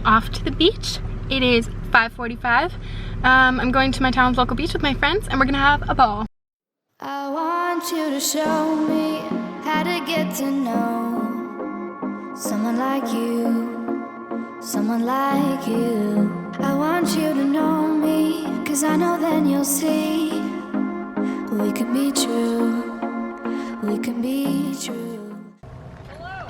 off to the beach. It is 5:45. I'm going to my town's local beach with my friends and we're gonna have a ball. I want you to show me how to get to know someone like you, someone like you. I want you to know me, 'cause I know then you'll see we can be true, we can be true. Hello.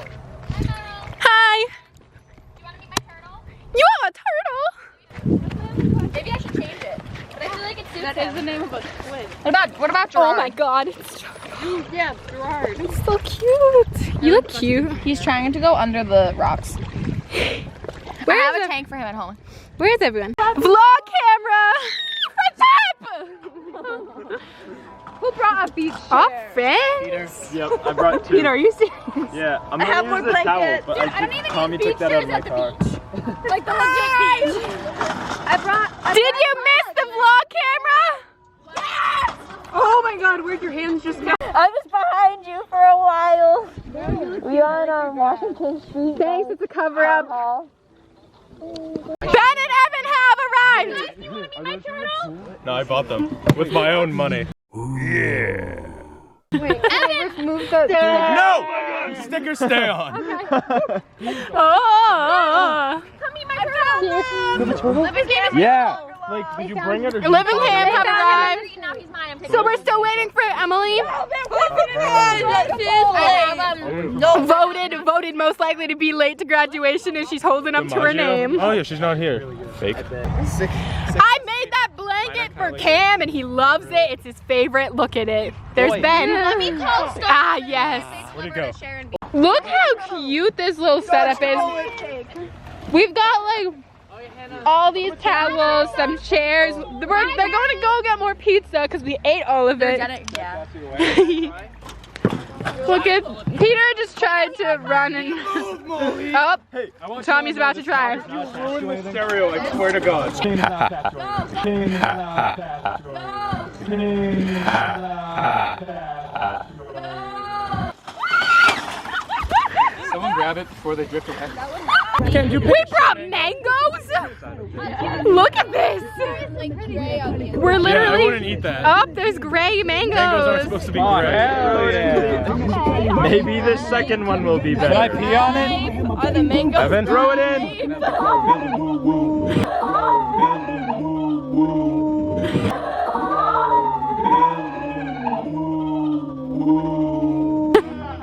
Hi! Do you want to meet my turtle? You have a turtle? Maybe I should change it. But I feel like it suits That him. is the name of a twin. What about Gerard? Oh my god, it's Yeah, Gerard. so cute. You look cute. He's trying to go under the rocks. Where I have is a tank for him at home. Where is everyone? Vlog camera! What's up? Who brought a beach Our chair? friends? Yep, I brought two. Peter, are you serious? Yeah, I'm have gonna one use the towel, blanket. but Dude, I don't even Tommy need took that out of beach my chairs car. Like the legit beach. Did you miss the vlog camera? Oh my god, where'd your hands just go? I was behind you for a while. We on Washington Street. Thanks, it's a cover up. Ben and Evan have arrived! You want to meet my turtle? No, I bought them with my own money. Yeah. No! Stickers stay on. Oh! Come meet my turtle. Living Cam is Yeah. Like, did you bring it or? Living Cam have arrived. Now he's mine. I'm taking So we're still waiting for Emily. Voted most likely to be late to graduation, and she's holding up to her name. Oh yeah, she's not here. Fake. I made that blanket for Cam, and he loves it. It's his favorite. Look at it. There's Ben. Let me post Ah, yes. Where'd it go? Look how cute this little setup is. We've got like all these towels, some chairs. They're going to go get more pizza because we ate all of it. Look at Peter just tried to run and oh, Tommy's about to try. You ruined the stereo, I swear to God. Someone grab it before they drift away. We brought mangoes? Look at this! We're Yeah, I literally... wouldn't eat that. Oh, there's gray Mangoes aren't mangoes. supposed to be gray. Hell yeah. Maybe the second one will be better. Can I pee on it? Are the mangoes? Evan, throw it in.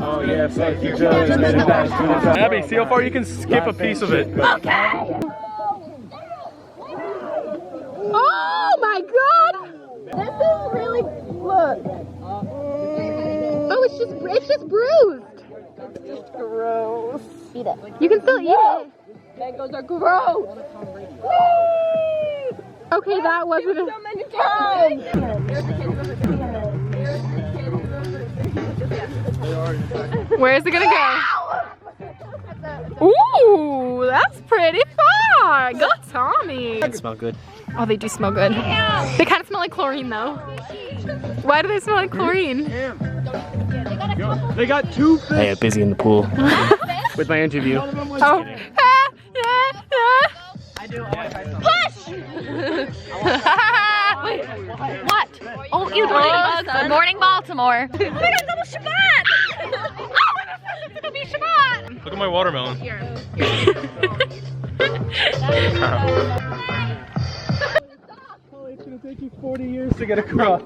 Oh yes, thank you. Abby, see how far you can skip a piece of it. Okay. Oh my god! This is really look. Oh, it's just bruised. It's just gross. Eat it. You can still eat it. Mangoes are gross. Okay, that wasn't So many times. Where's it gonna go? Ooh, that's pretty far. Go Tommy. They smell good. Oh, they do smell good. They kind of smell like chlorine though. Why do they smell like chlorine? They got two fish. I got busy in the pool With my interview. Oh. Push! Wait, what? Oh, you Good morning, Baltimore. Oh my god, double Shabbat! Oh, it's gonna be Shabbat! Look at my watermelon. It's gonna take you 40 years to get across.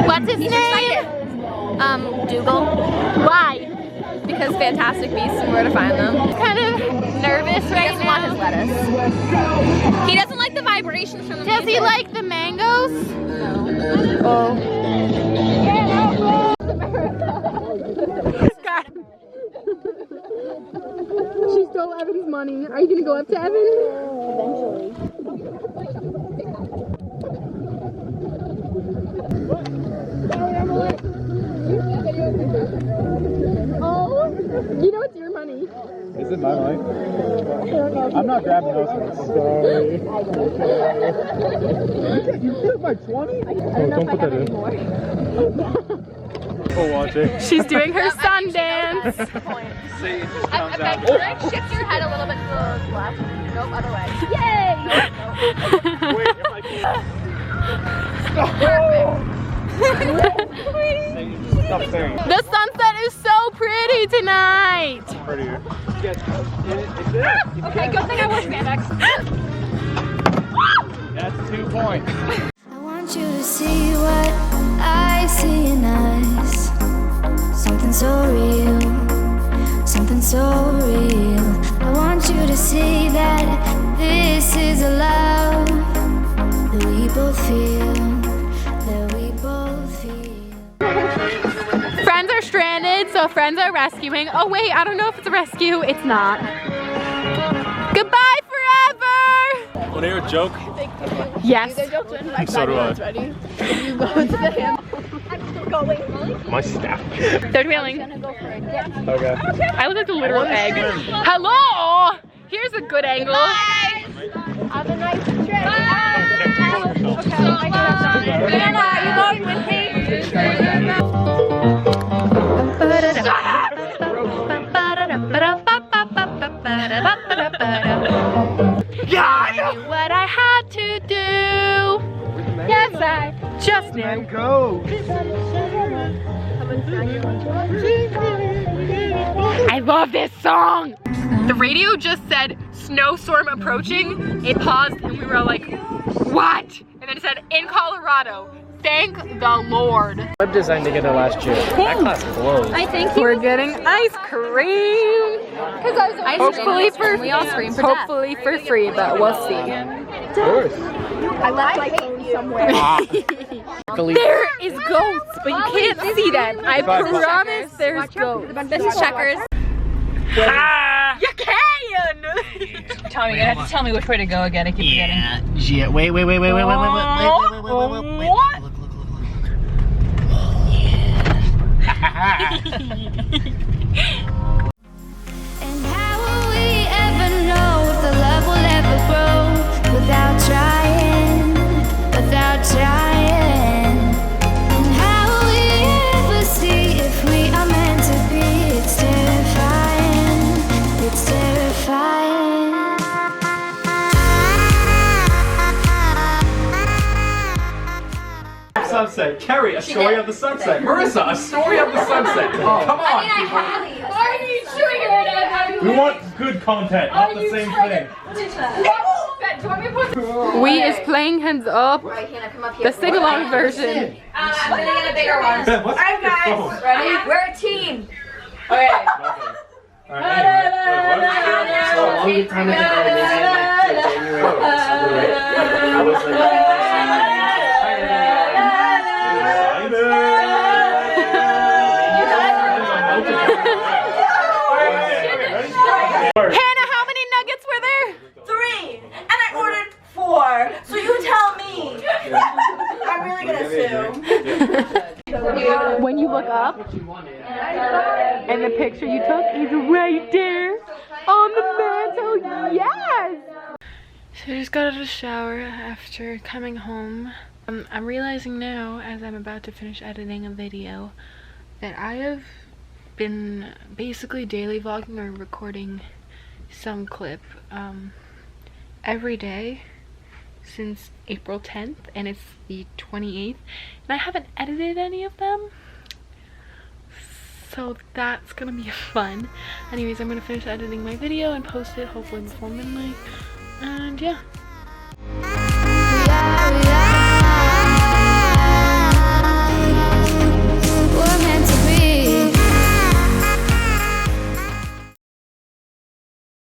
What's his name? Dougal. Why? Because Fantastic Beasts and where to find them. He's kind of nervous He right doesn't want his now. lettuce. He doesn't like the vibrations from the Does he music. like the mangoes? Oh. She stole Evan's money. Are you gonna go up to Evan? Oh, you know it's your money. Is it my life? I'm not grabbing those ones. Sorry. You took my 20? I don't know if I have any more. people watching. She's doing her sun dance. See, it just comes out. Shift your head a little bit to the left. Nope, other way. Wait, if I can. Stop saying. The sunset is so pretty tonight. Prettier. Okay, good thing I wore spandex. That's 2 points. I want you to see what I see in us. Something so real, something so real. I want you to see that this is a love that we both feel, that we both feel. Friends are stranded, so friends are rescuing. Oh wait, I don't know if it's a rescue. It's not. Goodbye forever! Want to hear a joke? Yes. So do I. Ready? My staff. Third wheeling. Okay. I look like a literal egg. Hello! Here's a good angle. Have a nice trip. Anna, are you going with me? I knew what I had to do. Yes, I just knew. Go. I love this song. The radio just said snowstorm approaching. It paused and we were like, what? And then it said in Colorado. Thank the Lord. Web design together last year. That class blows. I think We're getting ice cream. Hopefully for hopefully for free, but we'll see. Of course. I left my phone somewhere. There is ghosts, but you can't see them. I promise there's ghosts. This is checkers. You can! Tommy, you're gonna have to tell me which way to go again. I keep forgetting. Yeah, wait. What? And how will we ever know if the love will ever grow without trying, without trying? And how will we ever see if we are meant to be? It's terrifying, it's terrifying. Sunset. Kerry, a story of the sunset. Marissa, a story of the sunset. Come on. Why are you chewing your head? We want good content, not the same thing. We is playing Hands Up, the sing-along version. I'm gonna get a bigger one. Alright guys. Ready? We're a team. Okay. Alright, Hannah, how many nuggets were there? 3, and I ordered 4. So you tell me. I'm really gonna sue. When you look up, and the picture you took is right there on the mantle. Yes! So I just got out of the shower after coming home. I'm realizing now, as I'm about to finish editing a video, that I have been basically daily vlogging or recording some clip every day since April 10th, and it's the 28th, and I haven't edited any of them, so that's gonna be fun. Anyways, I'm gonna finish editing my video and post it hopefully before midnight, and yeah.